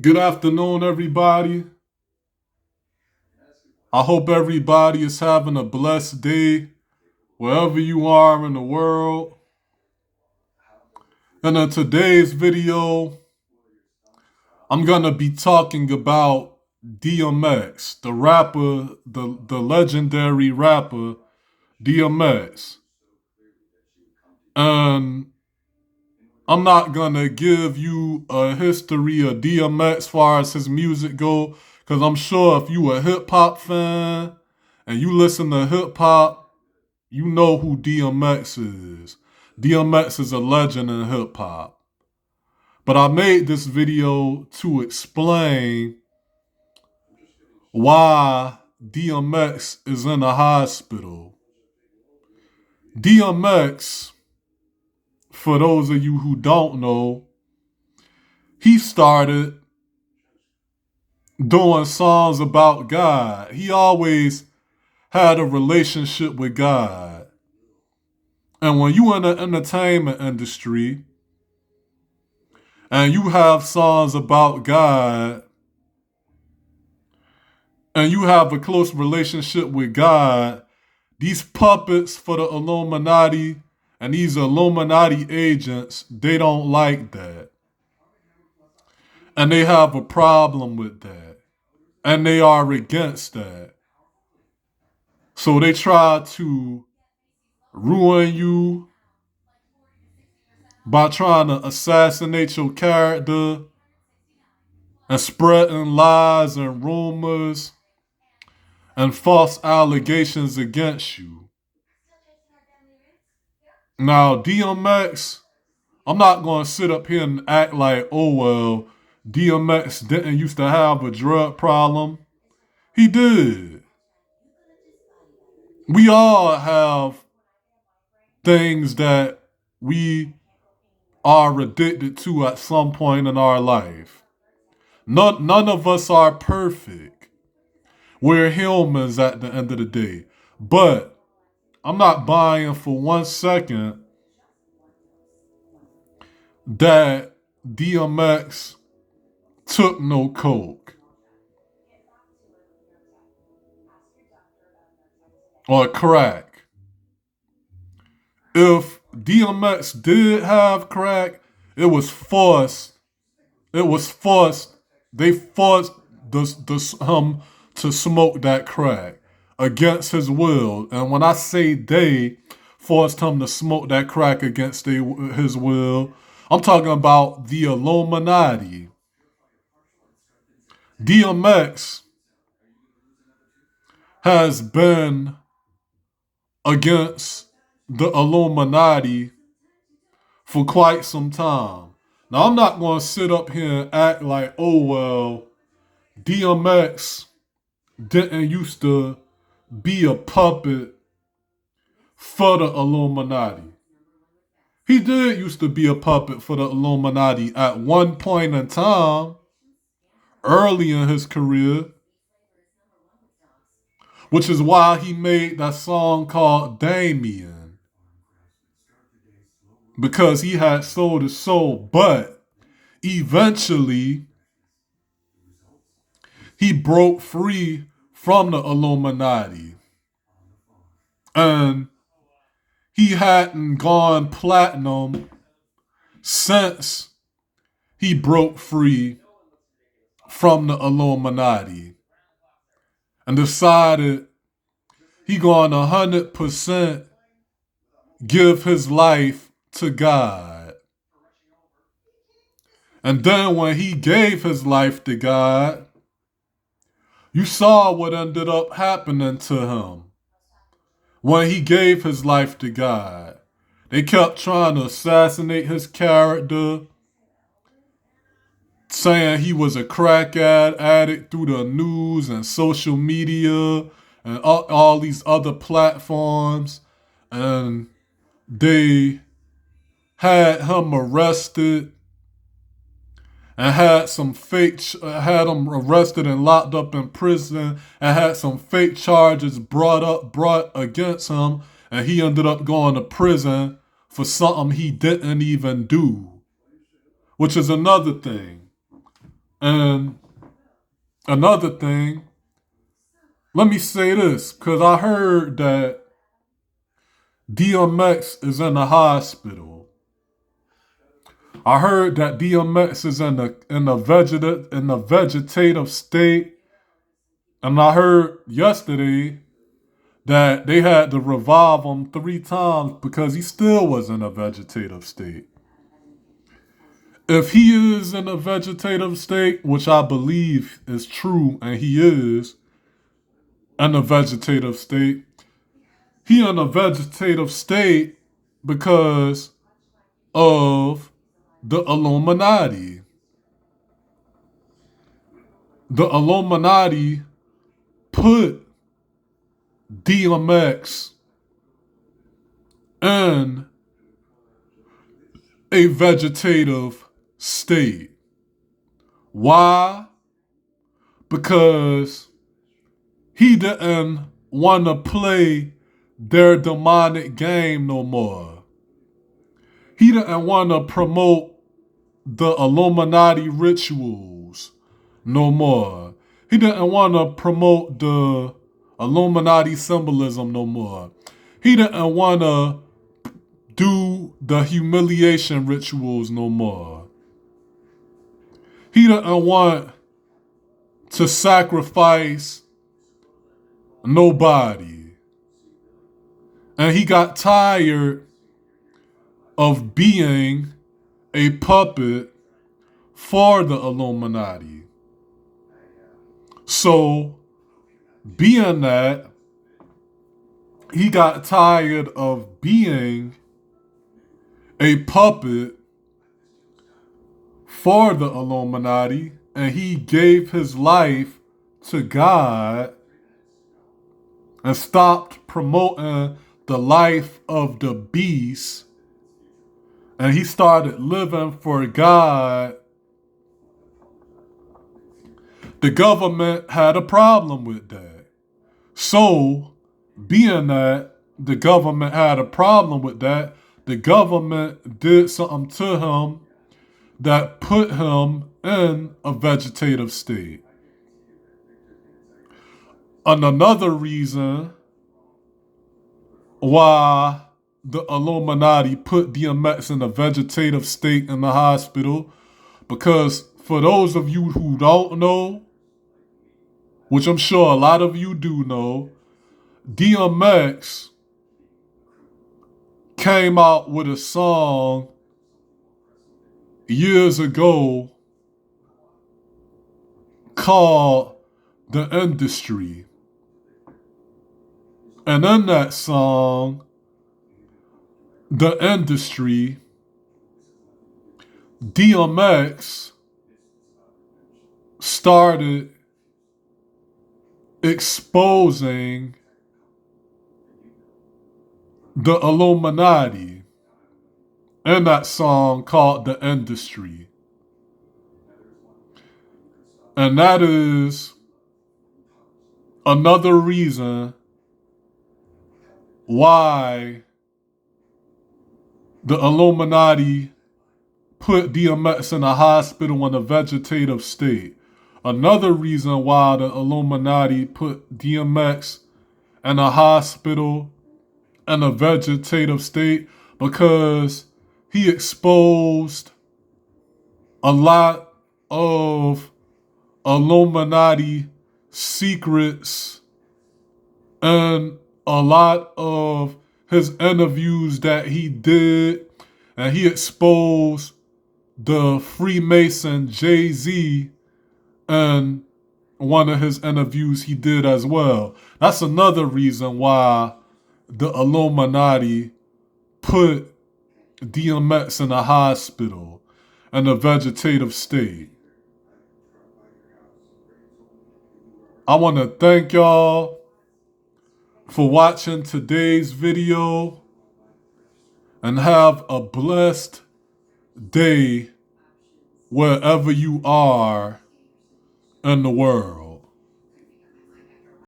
Good afternoon, everybody. I hope everybody is having a blessed day wherever you are in the world. And in today's video, I'm going to be talking about DMX, the rapper, the legendary rapper DMX. And I'm not going to give you a history of DMX as far as his music go, because I'm sure if you a hip hop fan and you listen to hip hop, you know who DMX is. DMX is a legend in hip hop. But I made this video to explain why DMX is in a hospital. DMX, for those of you who don't know, he started doing songs about God. He always had a relationship with God. And when you in the entertainment industry and you have songs about God and you have a close relationship with God, these puppets for the Illuminati and these Illuminati agents, they don't like that. And they have a problem with that. And they are against that. So they try to ruin you by trying to assassinate your character and spreading lies and rumors and false allegations against you. Now, DMX, I'm not going to sit up here and act like, oh, well, DMX didn't used to have a drug problem. He did. We all have things that we are addicted to at some point in our life. None of us are perfect. We're humans at the end of the day. But I'm not buying for 1 second that DMX took no coke or crack. If DMX did have crack, it was forced. It was forced. They forced him to smoke that crack against his will. And when I say they forced him to smoke that crack against his will, I'm talking about the Illuminati. DMX has been against the Illuminati for quite some time. Now, I'm not going to sit up here and act like, oh, well, DMX didn't used to be a puppet for the Illuminati. He did used to be a puppet for the Illuminati at one point in time, early in his career, which is why he made that song called Damien, because he had sold his soul. But eventually, he broke free from the Illuminati. And he hadn't gone platinum since he broke free from the Illuminati and decided he gonna 100% give his life to God. And then when he gave his life to God, you saw what ended up happening to him. When he gave his life to God, they kept trying to assassinate his character, saying he was a crack addict through the news and social media and all these other platforms. And they had him arrested and had him arrested and locked up in prison and had some fake charges brought against him, and he ended up going to prison for something he didn't even do, which is another thing. And another thing, let me say this, because I heard that DMX is in the hospital. I heard that DMX is in the vegetative state, and I heard yesterday that they had to revive him 3 times because he still was in a vegetative state. If he is in a vegetative state, which I believe is true, and he is in a vegetative state, he in a vegetative state because of the Illuminati. The Illuminati put DMX in a vegetative state. Why? Because he didn't want to play their demonic game no more. He didn't want to promote the Illuminati rituals no more. He didn't want to promote the Illuminati symbolism no more. He didn't want to do the humiliation rituals no more. He didn't want to sacrifice nobody. And he got tired of being a puppet for the Illuminati. So, being that, he got tired of being a puppet for the Illuminati, and he gave his life to God and stopped promoting the life of the beast, and he started living for God. The government had a problem with that. So, being that the government had a problem with that, the government did something to him that put him in a vegetative state. And another reason why the Illuminati put DMX in a vegetative state in the hospital, because for those of you who don't know, which I'm sure a lot of you do know, DMX came out with a song years ago called The Industry. And in that song, The Industry, DMX started exposing the Illuminati in that song called The Industry. And that is another reason why the Illuminati put DMX in a hospital in a vegetative state. Another reason why the Illuminati put DMX in a hospital in a vegetative state, because he exposed a lot of Illuminati secrets and a lot of his interviews that he did, and he exposed the Freemason Jay-Z in one of his interviews he did as well. That's another reason why the Illuminati put DMX in a hospital in a vegetative state. I want to thank y'all for watching today's video, and have a blessed day wherever you are in the world.